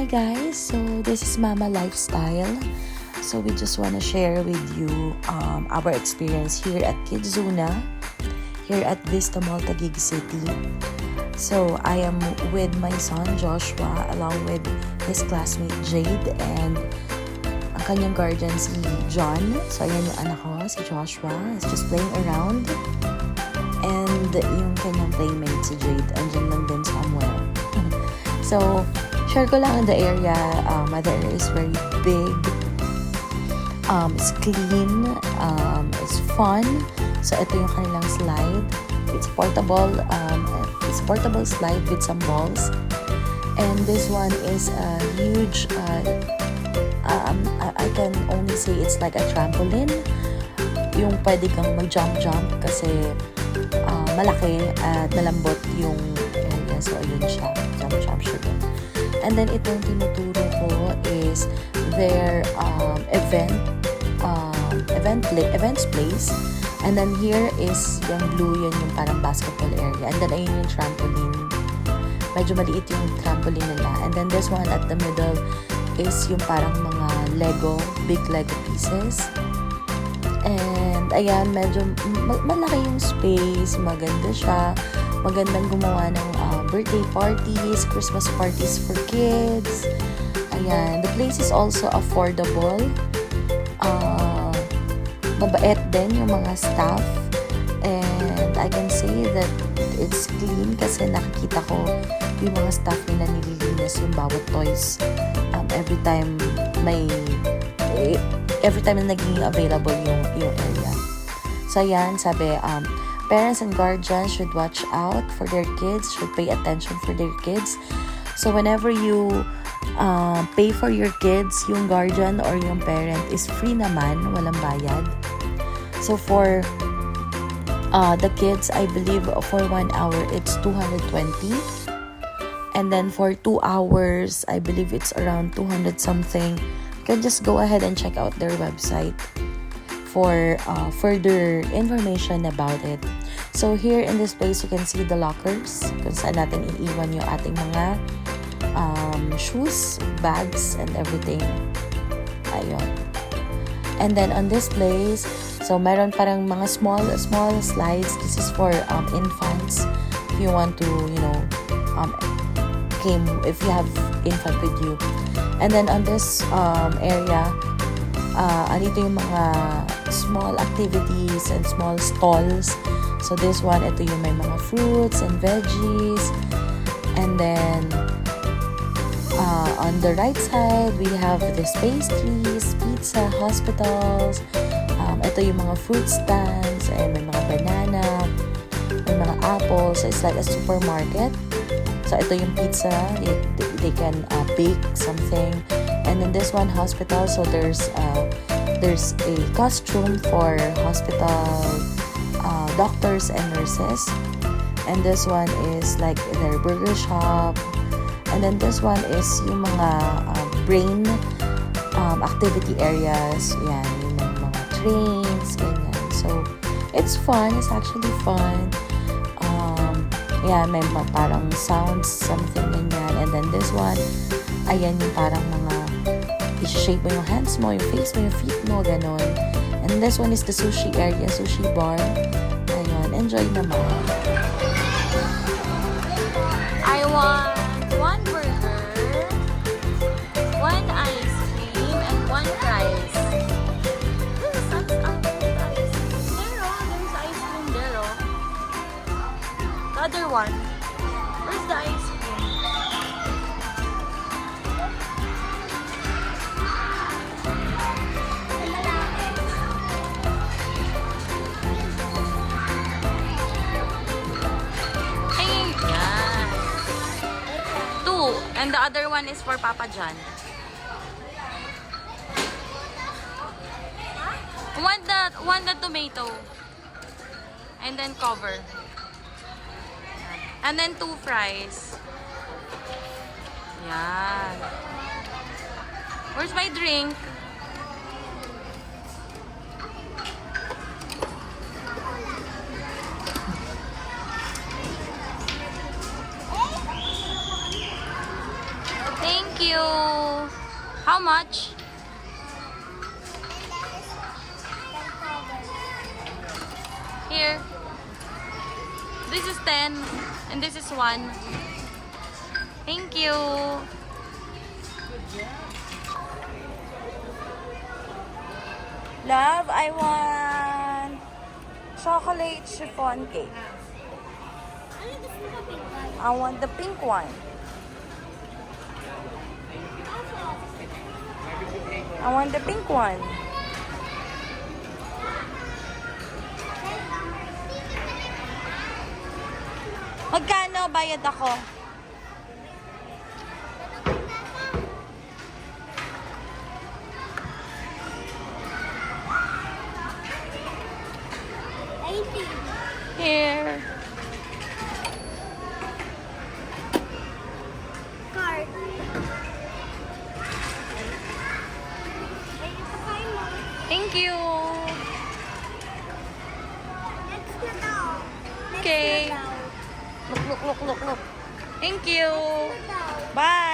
Hi guys, so this is Mama Lifestyle. So we just want to share with you our experience here at Kidzuna, here at Vista Mall, Taguig City. So I am with my son Joshua along with his classmate Jade and ang kanyang guardian si John. So ayan yung anak ko, si Joshua, is just playing around. And yung kanyang playmate si Jade, andyan lang din somewhere. So share ko lang in the area. The area is very big. It's clean. It's fun. So ito yung kanilang slide. It's portable. It's a portable slide with some balls. And this one is a huge. I can only say it's like a trampoline. Yung pwede kang mag-jump kasi malaki at malambot yung area. So ayun siya. Jump siya doon. And then itong tinuturo ko is their events place. And then here is yung blue, yun yung parang basketball area. And then ayun yung trampoline. Medyo maliit yung trampoline nila. And then this one at the middle is yung parang mga big Lego pieces. And ayan, medyo malaki yung space, maganda siya. Magandang gumawa ng birthday parties, Christmas parties for kids. Ayan, the place is also affordable. Mabait din yung mga staff. And I can say that it's clean kasi nakikita ko yung mga staff nila nililinis yung bawat toys. Every time na naging available yung area. So ayan, sabi, parents and guardians should watch out for their kids, should pay attention for their kids. So whenever you pay for your kids, yung guardian or yung parent is free naman, walang bayad. So for the kids, I believe for 1 hour, it's 220. And then for 2 hours, I believe it's around 200 something. You can just go ahead and check out their website for further information about it. So here in this place, you can see the lockers kung saan natin iiwan yung ating mga shoes, bags, and everything. Ayun. And then on this place, so meron parang mga small slides. This is for infants. If you want to, if you have infant with you. And then on this area, andito yung mga small activities and small stalls. So this one, ito yung may mga fruits and veggies. And then on the right side, we have these pastries, pizza, hospitals. Ito yung mga fruit stands, and may mga banana, may mga apples. So it's like a supermarket. So ito yung pizza, they can bake something. And then this one, hospital. So there's a costume for hospital doctors and nurses. And this one is like their burger shop. And then this one is yung mga brain activity areas. Yan, yung mga trains, ganyan. So it's fun. It's actually fun. May parang sounds, something ganyan. And then this one, ayan yung parang mga i-shape mo yung hands mo, yung face mo, yung feet mo, ganon. And this one is the sushi area, sushi bar. Ayun, enjoy naman. I want 1 burger, 1 ice cream, and 1 fries. There's ice cream there, oh. The other one. Where's the ice cream? Hey, yeah. 2. And the other one is for Papa John. Want the tomato. And then cover. And then 2 fries. Yan. Where's my drink? Thank you. you. How much? Here. This is 10 and this is 1. Thank you. Love, I want chocolate chiffon cake. I want the pink one. I want the pink one. Magkano? Bayad ako. Here. Card. Thank you. Next na daw. Okay. Next na daw. Look. Thank you. Na daw. Bye.